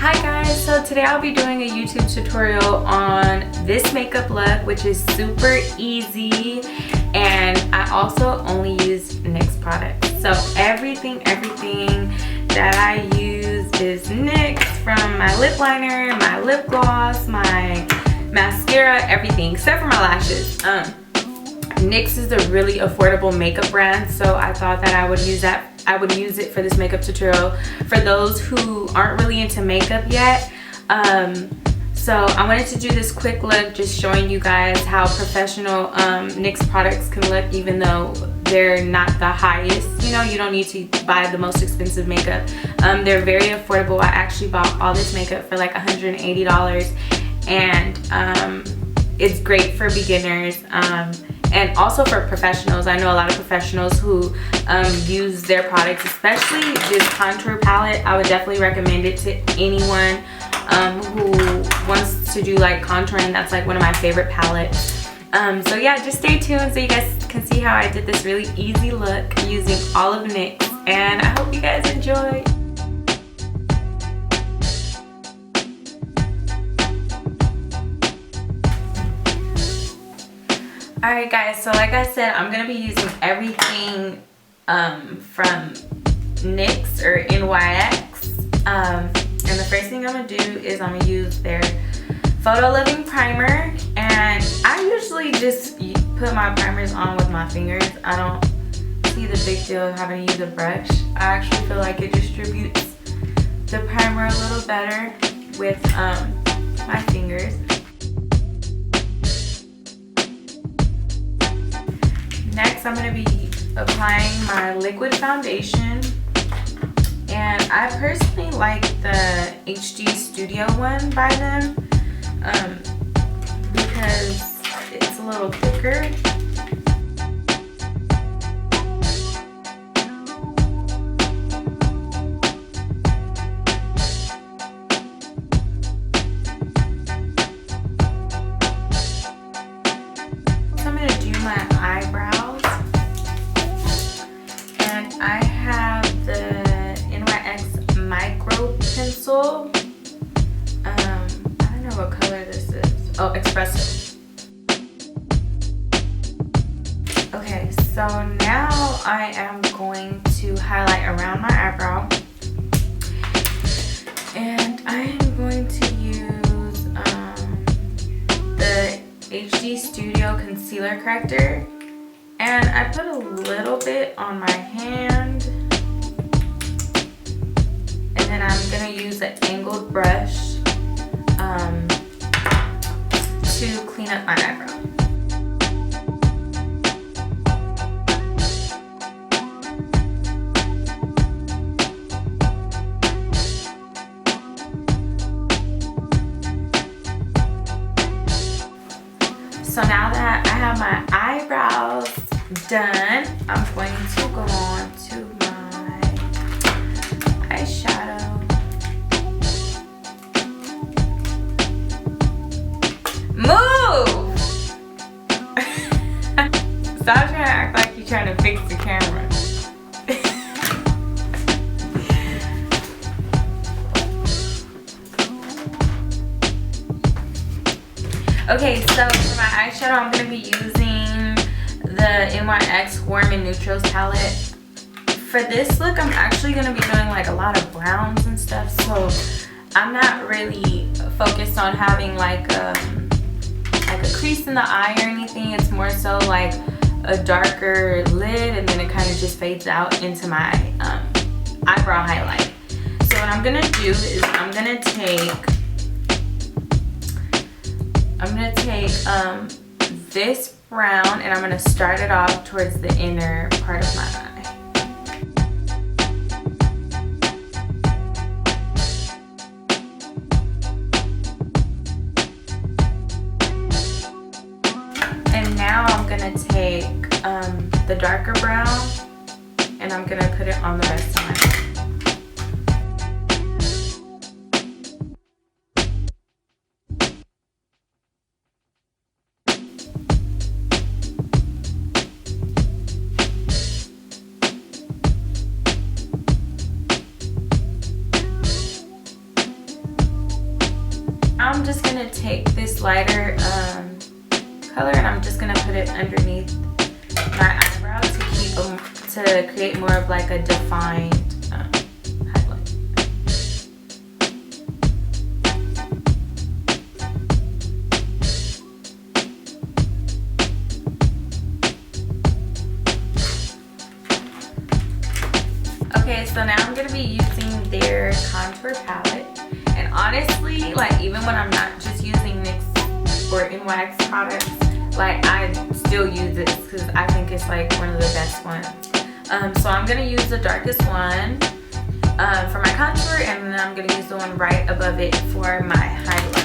Hi guys, so today I'll be doing a YouTube tutorial on this makeup look, which is super easy, and I also only use NYX products. So everything that I use is NYX, from my lip liner, my lip gloss, my mascara, everything except for my lashes. NYX is a really affordable makeup brand, so I thought that I would use it for this makeup tutorial for those who aren't really into makeup yet. So I wanted to do this quick look just showing you guys how professional NYX products can look, even though they're not the highest. You know, you don't need to buy the most expensive makeup. They're very affordable. I actually bought all this makeup for like $180, and it's great for beginners. And also for professionals. I know a lot of professionals who use their products, especially this contour palette. I would definitely recommend it to anyone who wants to do like contouring. That's like one of my favorite palettes. So yeah, just stay tuned so you guys can see how I did this really easy look using all of NYX. And I hope you guys enjoy. Alright guys, so like I said, I'm going to be using everything from NYX or NYX. And the first thing I'm going to do is I'm going to use their Photo Living Primer. And I usually just put my primers on with my fingers. I don't see the big deal of having to use a brush. I actually feel like it distributes the primer a little better with my fingers. Next, I'm going to be applying my liquid foundation, and I personally like the HD Studio one by them because it's a little thicker. So I'm going to do my eyebrows. I have the NYX micro pencil. I don't know what color this is. Oh, espresso. Okay, so now I am going to highlight around my eyebrow, and I am going to use the HD Studio Concealer Corrector. And I put a little bit on my hand, and then I'm gonna use an angled brush to clean up my eyebrow. So now that I have my eyebrows done, I'm going to go on to my eyeshadow. Move! Stop trying to act like you're trying to fix the camera. Okay, so for my eyeshadow, I'm going to be using the NYX Warm and Neutrals palette. For this look, I'm actually going to be doing like a lot of browns and stuff, so I'm not really focused on having like a crease in the eye or anything. It's more so like a darker lid, and then it kind of just fades out into my eyebrow highlight. So what I'm going to do is I'm going to take this brown, and I'm going to start it off towards the inner part of my eye. And now I'm going to take the darker brown, and I'm going to put it on the rest of my eye. just gonna take this lighter color and I'm just gonna put it underneath my eyebrows to keep them, to create more of like a defined highlight. Okay, so now I'm gonna be using their contour palette, and honestly, like even when I'm not just using NYX or NYX products, like I still use this because I think it's like one of the best ones. So I'm gonna use the darkest one for my contour, and then I'm gonna use the one right above it for my highlight.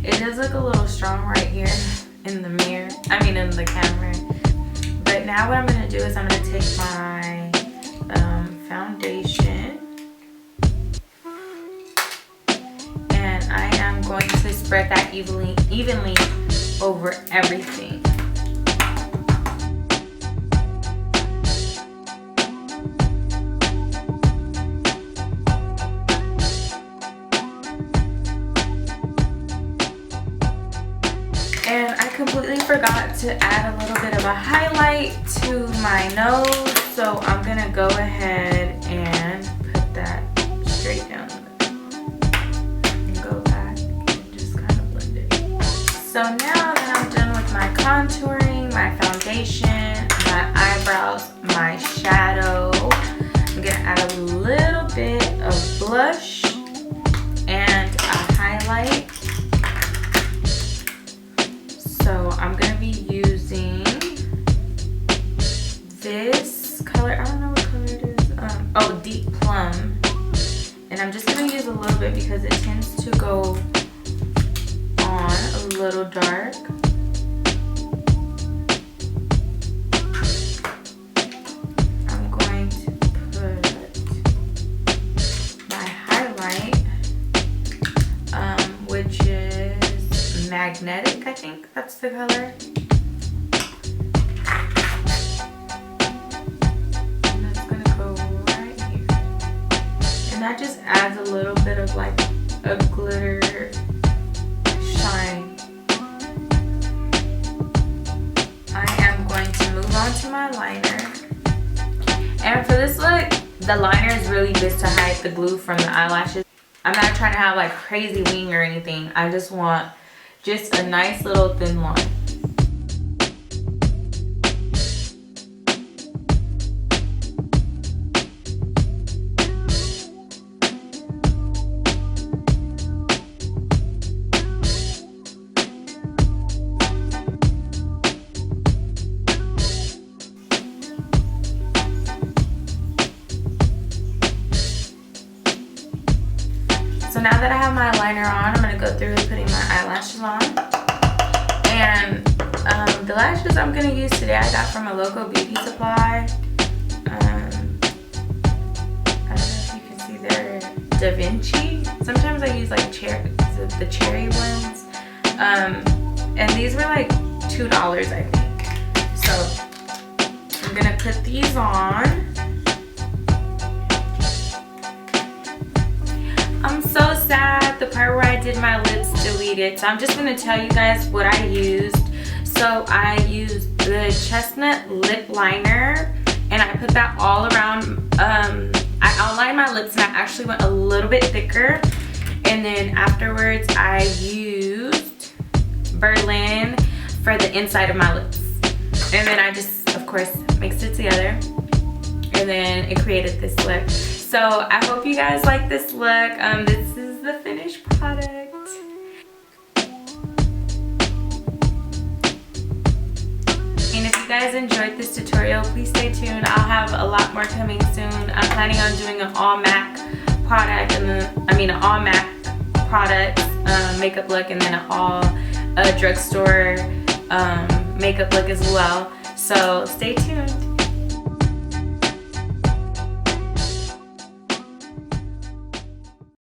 It does look a little strong right here in the mirror, I mean in the camera. But now what I'm going to do is I'm going to take my foundation and I am going to spread that evenly over everything. And I completely forgot to add a little bit of a highlight to my nose, so I'm gonna go ahead and put that straight down and go back and just kind of blend it. So now that I'm done with my contouring, my foundation, my eyebrows, my shadow, I'm gonna add a little bit of blush and a highlight. So I'm going to be using this color. I don't know what color it is. Oh, Deep Plum. And I'm just going to use a little bit because it tends to go on a little dark. I'm going to put my highlight, which is Magnetic, I think that's the color. And that's gonna go right here. And that just adds a little bit of like a glitter shine. I am going to move on to my liner. And for this look, the liner is really just to hide the glue from the eyelashes. I'm not trying to have like crazy wing or anything. I just want just a nice little thin line. So now that I have my liner on, I'm going to go through and putting my eyelashes on. And the lashes I'm going to use today I got from a local beauty supply. I don't know if you can see they're Da Vinci. Sometimes I use like the cherry ones. And these were like $2 I think. So I'm going to put these on. I'm so sad the part where I did my lips deleted, so I'm just going to tell you guys what I used. So I used the chestnut lip liner and I put that all around. I outlined my lips and I actually went a little bit thicker, and then afterwards I used Berlin for the inside of my lips, and then I just of course mixed it together and then it created this look. So I hope you guys like this look. This is the finished product. And if you guys enjoyed this tutorial, please stay tuned. I'll have a lot more coming soon. I'm planning on doing an all MAC product, and then an all MAC product makeup look, and then an all drugstore makeup look as well. So stay tuned.